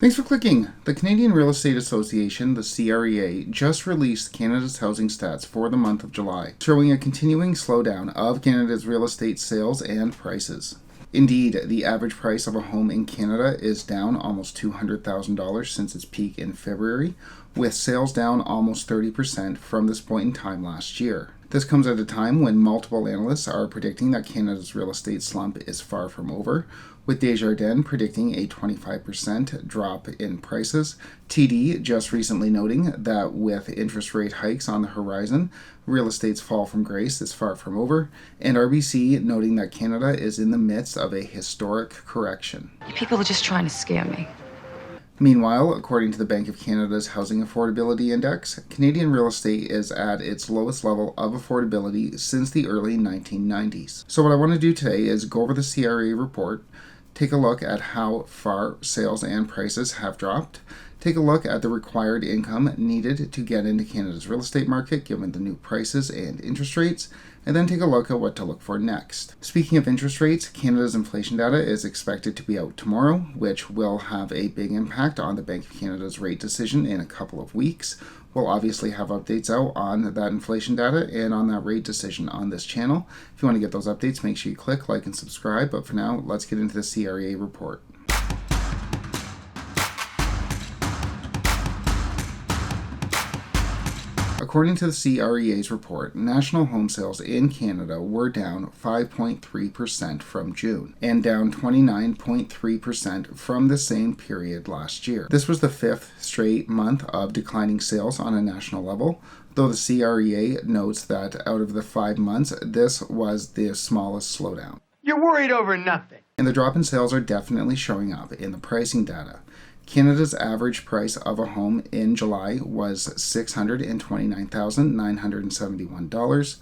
Thanks for clicking. The Canadian Real Estate Association, the CREA, just released Canada's housing stats for the month of July, showing a continuing slowdown of Canada's real estate sales and prices. Indeed, the average price of a home in Canada is down almost $200,000 since its peak in February, with sales down almost 30% from this point in time last year. This comes at a time when multiple analysts are predicting that Canada's real estate slump is far from over, with Desjardins predicting a 25% drop in prices, TD just recently noting that with interest rate hikes on the horizon, real estate's fall from grace is far from over, and RBC noting that Canada is in the midst of a historic correction. People are just trying to scare me. Meanwhile, according to the Bank of Canada's Housing Affordability Index, Canadian real estate is at its lowest level of affordability since the early 1990s. So what I want to do today is go over the CREA report, take a look at how far sales and prices have dropped, take a look at the required income needed to get into Canada's real estate market given the new prices and interest rates, and then take a look at what to look for next. Speaking of interest rates, Canada's inflation data is expected to be out tomorrow, which will have a big impact on the Bank of Canada's rate decision in a couple of weeks. We'll obviously have updates out on that inflation data and on that rate decision on this channel. If you want to get those updates, make sure you click like and subscribe. But for now, let's get into the CREA report. According to the CREA's report, national home sales in Canada were down 5.3% from June and down 29.3% from the same period last year. This was the fifth straight month of declining sales on a national level, though the CREA notes that out of the 5 months, this was the smallest slowdown. You're worried over nothing. And the drop in sales are definitely showing up in the pricing data. Canada's average price of a home in July was $629,971,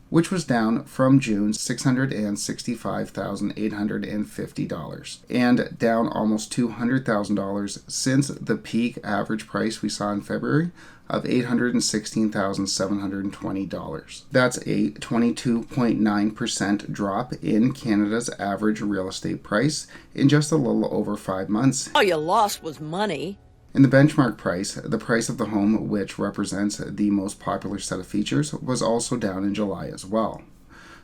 which was down from June's $665,850, and down almost $200,000 since the peak average price we saw in February of $816,720. That's a 22.9% drop in Canada's average real estate price in just a little over 5 months. All you lost was money. In the benchmark price, the price of the home, which represents the most popular set of features, was also down in July as well.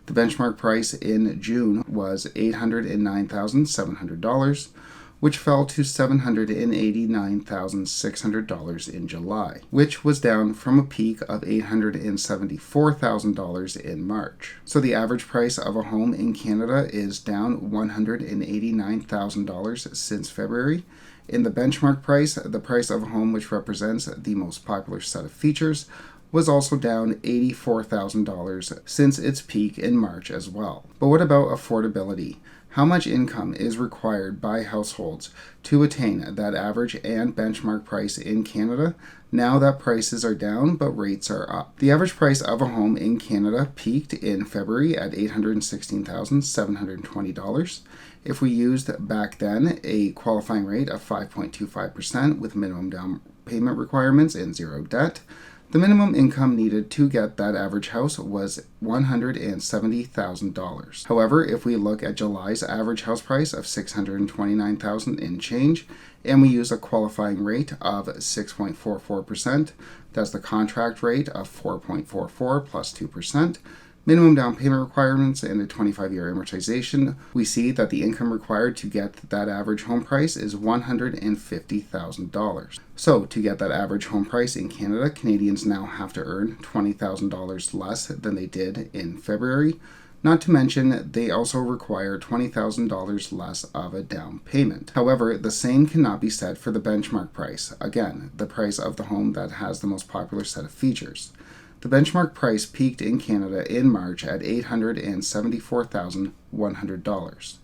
The benchmark price in June was $809,700, which fell to $789,600 in July, which was down from a peak of $874,000 in March. So the average price of a home in Canada is down $189,000 since February. In the benchmark price, the price of a home, which represents the most popular set of features, was also down $84,000 since its peak in March as well. But what about affordability? How much income is required by households to attain that average and benchmark price in Canada now that prices are down but rates are up? The average price of a home in Canada peaked in February at $816,720. If we used back then a qualifying rate of 5.25% with minimum down payment requirements and zero debt, the minimum income needed to get that average house was $170,000. However, if we look at July's average house price of $629,000 in change, and we use a qualifying rate of 6.44%, that's the contract rate of 4.44 plus 2%, minimum down payment requirements, and a 25-year amortization, we see that the income required to get that average home price is $150,000. So, to get that average home price in Canada, Canadians now have to earn $20,000 less than they did in February. Not to mention, they also require $20,000 less of a down payment. However, the same cannot be said for the benchmark price. Again, the price of the home that has the most popular set of features. The benchmark price peaked in Canada in March at $874,100.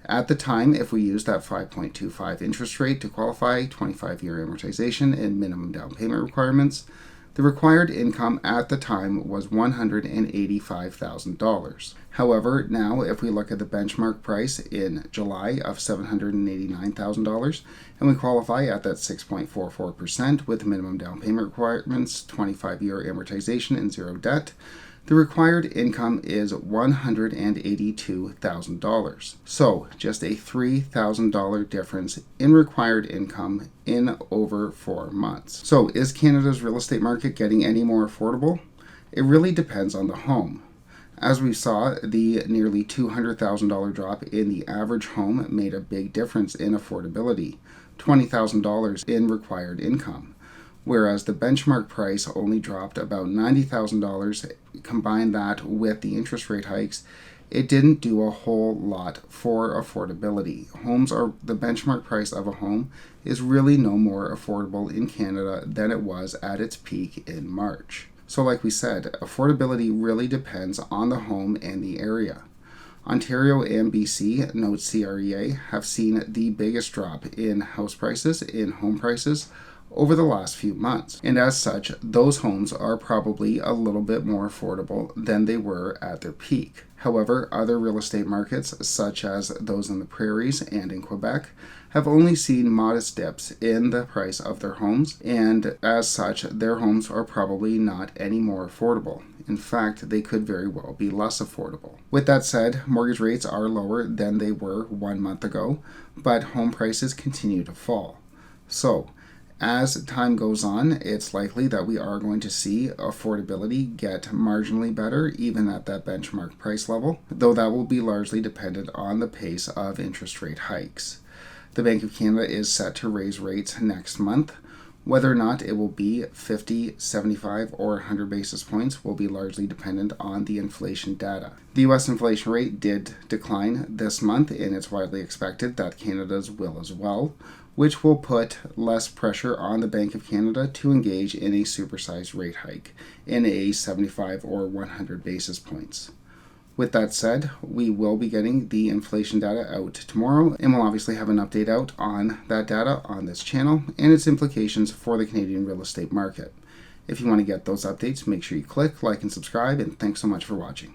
At the time, if we used that 5.25 interest rate to qualify, 25-year amortization, and minimum down payment requirements, the required income at the time was $185,000. However, now if we look at the benchmark price in July of $789,000 and we qualify at that 6.44% with minimum down payment requirements, 25-year amortization, and zero debt, The required income is $182,000. So just a $3,000 difference in required income in over 4 months. So is Canada's real estate market getting any more affordable? It really depends on the home. As we saw, the nearly $200,000 drop in the average home made a big difference in affordability, $20,000 in required income, whereas the benchmark price only dropped about $90,000. Combine that with the interest rate hikes, it didn't do a whole lot for affordability. The benchmark price of a home is really no more affordable in Canada than it was at its peak in March. So like we said, affordability really depends on the home and the area. Ontario and BC, notes CREA, have seen the biggest drop in home prices, over the last few months. And as such, those homes are probably a little bit more affordable than they were at their peak. However, other real estate markets, such as those in the prairies and in Quebec, have only seen modest dips in the price of their homes, and as such, their homes are probably not any more affordable. In fact, they could very well be less affordable. With that said, mortgage rates are lower than they were 1 month ago, but home prices continue to fall. So, as time goes on, it's likely that we are going to see affordability get marginally better, even at that benchmark price level, though that will be largely dependent on the pace of interest rate hikes. The Bank of Canada is set to raise rates next month. Whether or not it will be 50, 75, or 100 basis points will be largely dependent on the inflation data. The U.S. inflation rate did decline this month, and it's widely expected that Canada's will as well, which will put less pressure on the Bank of Canada to engage in a supersized rate hike in a 75 or 100 basis points. With that said, we will be getting the inflation data out tomorrow, and we'll obviously have an update out on that data on this channel and its implications for the Canadian real estate market. If you want to get those updates, make sure you click, like, and subscribe, and thanks so much for watching.